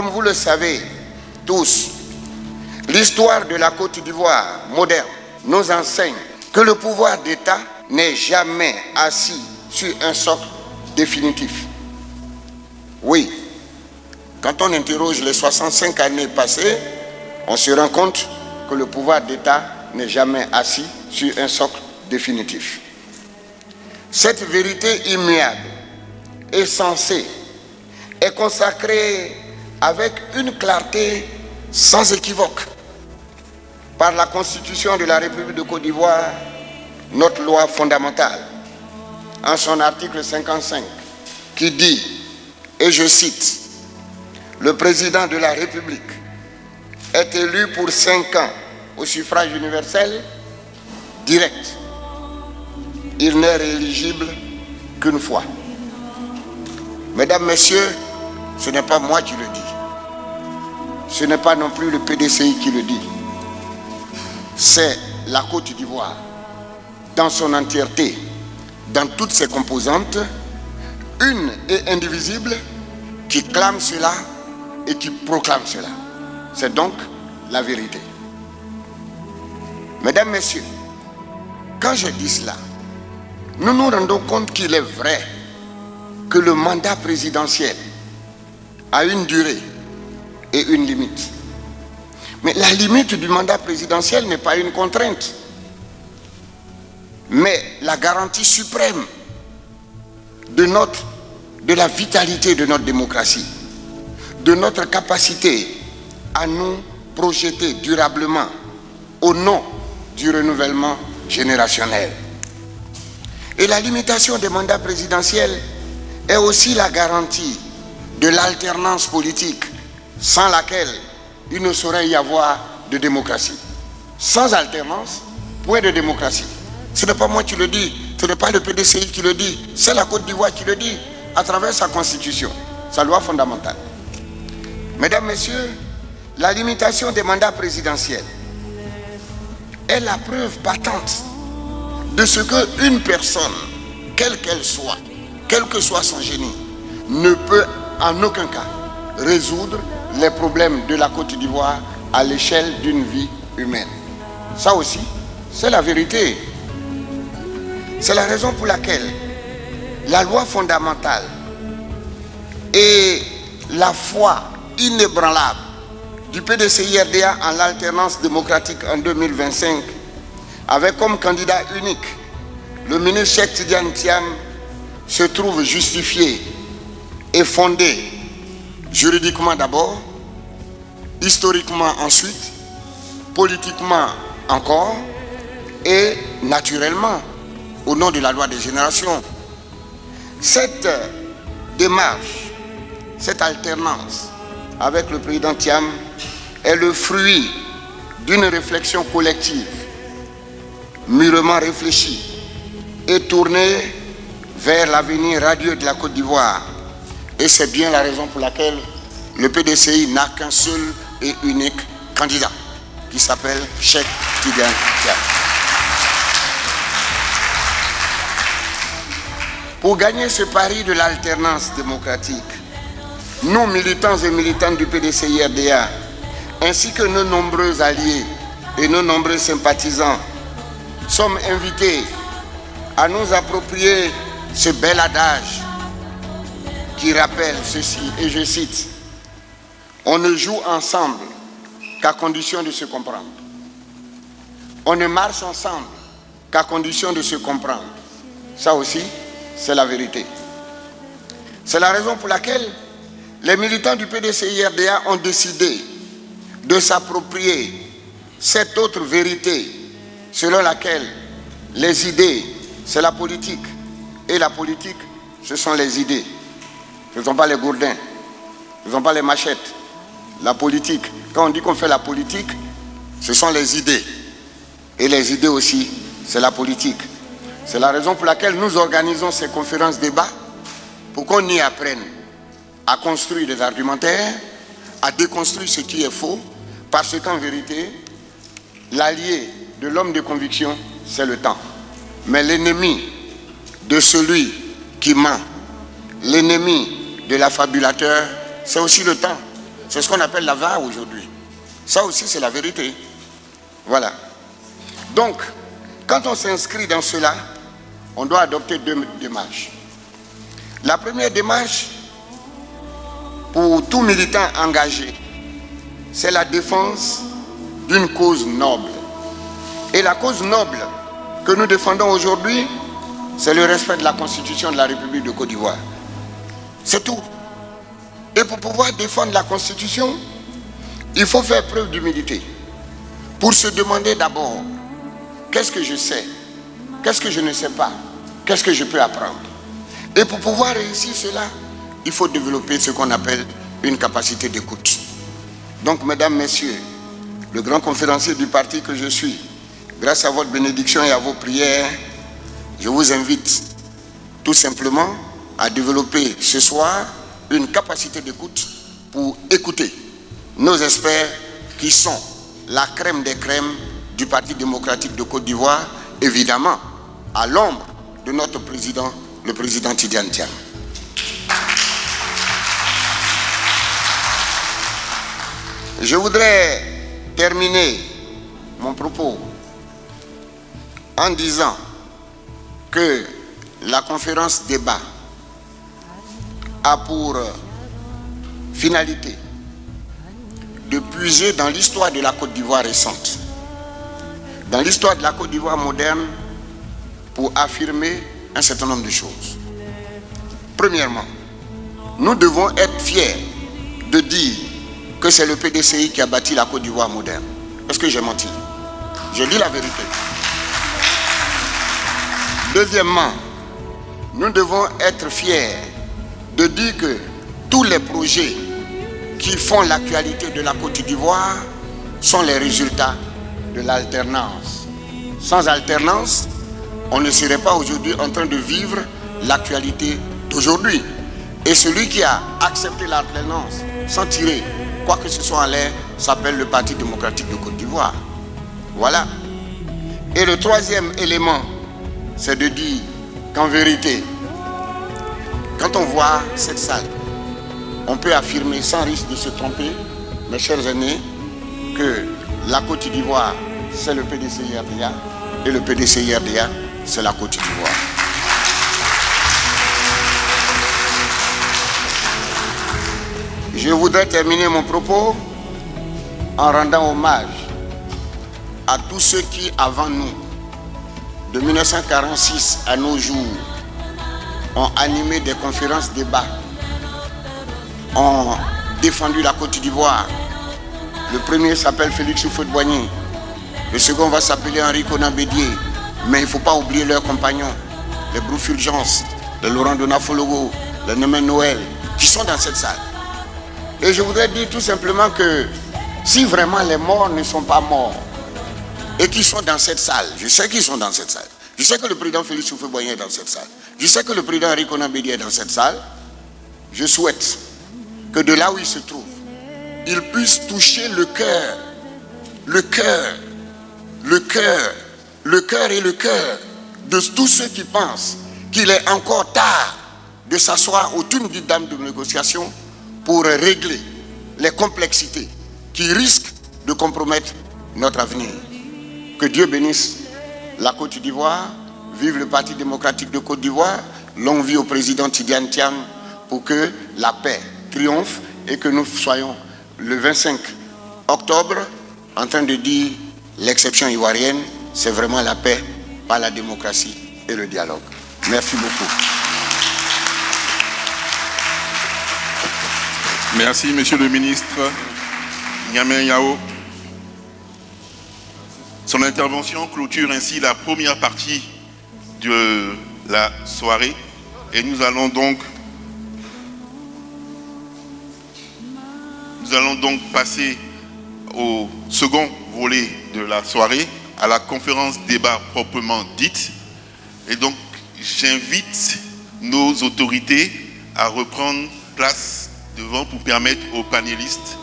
Comme vous le savez tous, l'histoire de la Côte d'Ivoire moderne nous enseigne que le pouvoir d'État n'est jamais assis sur un socle définitif. Oui, quand on interroge les 65 années passées, on se rend compte que le pouvoir d'État n'est jamais assis sur un socle définitif. Cette vérité immuable et sensée est consacrée avec une clarté sans équivoque par la Constitution de la République de Côte d'Ivoire, notre loi fondamentale, en son article 55, qui dit, et je cite, « Le président de la République est élu pour 5 ans au suffrage universel direct. Il n'est rééligible qu'une fois. » Mesdames, Messieurs, ce n'est pas moi qui le dis. Ce n'est pas non plus le PDCI qui le dit. C'est la Côte d'Ivoire, dans son entièreté, dans toutes ses composantes, une et indivisible, qui clame cela et qui proclame cela. C'est donc la vérité. Mesdames, Messieurs, quand je dis cela, nous nous rendons compte qu'il est vrai que le mandat présidentiel a une durée et une limite. Mais la limite du mandat présidentiel n'est pas une contrainte, mais la garantie suprême de la vitalité de notre démocratie, de notre capacité à nous projeter durablement au nom du renouvellement générationnel. Et la limitation des mandats présidentiels est aussi la garantie de l'alternance politique, sans laquelle il ne saurait y avoir de démocratie. Sans alternance, point de démocratie. Ce n'est pas moi qui le dis, ce n'est pas le PDCI qui le dit, c'est la Côte d'Ivoire qui le dit, à travers sa constitution, sa loi fondamentale. Mesdames, Messieurs, la limitation des mandats présidentiels est la preuve patente de ce qu'une personne, quelle qu'elle soit, quel que soit son génie, ne peut en aucun cas résoudre les problèmes de la Côte d'Ivoire à l'échelle d'une vie humaine. Ça aussi, c'est la vérité. C'est la raison pour laquelle la loi fondamentale et la foi inébranlable du PDCI-RDA en l'alternance démocratique en 2025, avec comme candidat unique le ministre Cheikh Tidiane Thiam, se trouve justifiée et fondée juridiquement d'abord, historiquement ensuite, politiquement encore, et naturellement au nom de la loi des générations. Cette démarche, cette alternance avec le président Thiam est le fruit d'une réflexion collective, mûrement réfléchie et tournée vers l'avenir radieux de la Côte d'Ivoire. Et c'est bien la raison pour laquelle le PDCI n'a qu'un seul et unique candidat, qui s'appelle Cheikh Tidiane Thiam. Pour gagner ce pari de l'alternance démocratique, nous, militants et militantes du PDCI-RDA, ainsi que nos nombreux alliés et nos nombreux sympathisants, sommes invités à nous approprier ce bel adage qui rappelle ceci, et je cite, « On ne joue ensemble qu'à condition de se comprendre. On ne marche ensemble qu'à condition de se comprendre. » Ça aussi, c'est la vérité. C'est la raison pour laquelle les militants du PDCI-RDA ont décidé de s'approprier cette autre vérité selon laquelle les idées, c'est la politique, et la politique, ce sont les idées. Ce ne sont pas les gourdins, ce ne sont pas les machettes. La politique, quand on dit qu'on fait la politique, ce sont les idées. Et les idées aussi, c'est la politique. C'est la raison pour laquelle nous organisons ces conférences débats, pour qu'on y apprenne à construire des argumentaires, à déconstruire ce qui est faux, parce qu'en vérité, l'allié de l'homme de conviction, c'est le temps. Mais l'ennemi de celui qui ment, l'ennemi de l'affabulateur, c'est aussi le temps. C'est ce qu'on appelle la VAR aujourd'hui. Ça aussi, c'est la vérité. Voilà. Donc, quand on s'inscrit dans cela, on doit adopter deux démarches. La première démarche, pour tout militant engagé, c'est la défense d'une cause noble. Et la cause noble que nous défendons aujourd'hui, c'est le respect de la Constitution de la République de Côte d'Ivoire. C'est tout. Et pour pouvoir défendre la Constitution, il faut faire preuve d'humilité. Pour se demander d'abord, qu'est-ce que je sais? Qu'est-ce que je ne sais pas? Qu'est-ce que je peux apprendre? Et pour pouvoir réussir cela, il faut développer ce qu'on appelle une capacité d'écoute. Donc, mesdames, messieurs, le grand conférencier du parti que je suis, grâce à votre bénédiction et à vos prières, je vous invite tout simplement à développer ce soir une capacité d'écoute pour écouter nos experts qui sont la crème des crèmes du Parti démocratique de Côte d'Ivoire, évidemment à l'ombre de notre président, le président Tidjane Thiam. Je voudrais terminer mon propos en disant que la conférence débat a pour finalité de puiser dans l'histoire de la Côte d'Ivoire récente, dans l'histoire de la Côte d'Ivoire moderne, pour affirmer un certain nombre de choses. Premièrement, nous devons être fiers de dire que c'est le PDCI qui a bâti la Côte d'Ivoire moderne. Est-ce que j'ai menti? Je dis la vérité. Deuxièmement, nous devons être fiers de dire que tous les projets qui font l'actualité de la Côte d'Ivoire sont les résultats de l'alternance. Sans alternance, on ne serait pas aujourd'hui en train de vivre l'actualité d'aujourd'hui. Et celui qui a accepté l'alternance sans tirer quoi que ce soit en l'air s'appelle le Parti démocratique de Côte d'Ivoire. Voilà. Et le troisième élément, c'est de dire qu'en vérité, quand on voit cette salle, on peut affirmer sans risque de se tromper, mes chers aînés, que la Côte d'Ivoire, c'est le PDCI-RDA et le PDCI-RDA, c'est la Côte d'Ivoire. Je voudrais terminer mon propos en rendant hommage à tous ceux qui, avant nous, de 1946 à nos jours, ont animé des conférences débats, ont défendu la Côte d'Ivoire. Le premier s'appelle Félix Houphouët-Boigny, le second va s'appeler Henri Konan Bédié, mais il ne faut pas oublier leurs compagnons, les Brou Fulgence, les Laurent Donafologo, les Némen Noël, qui sont dans cette salle. Et je voudrais dire tout simplement que si vraiment les morts ne sont pas morts et qu'ils sont dans cette salle, je sais qu'ils sont dans cette salle, je sais que le président Félix Houphouët-Boigny est dans cette salle, je sais que le président Henri Konan Bédié est dans cette salle, je souhaite que de là où il se trouve, il puisse toucher le cœur, le cœur, le cœur, le cœur et le cœur de tous ceux qui pensent qu'il est encore tard de s'asseoir autour d'une table de négociation pour régler les complexités qui risquent de compromettre notre avenir. Que Dieu bénisse la Côte d'Ivoire, vive le Parti démocratique de Côte d'Ivoire, longue vie au président Tidjane Thiam pour que la paix triomphe et que nous soyons le 25 octobre en train de dire l'exception ivoirienne, c'est vraiment la paix, pas la démocratie et le dialogue. Merci beaucoup. Merci, monsieur le ministre Niamey Yao. Son intervention clôture ainsi la première partie de la soirée et nous allons donc passer au second volet de la soirée, à la conférence débat proprement dite. Et donc, j'invite nos autorités à reprendre place devant pour permettre aux panélistes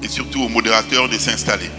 et surtout aux modérateurs de s'installer.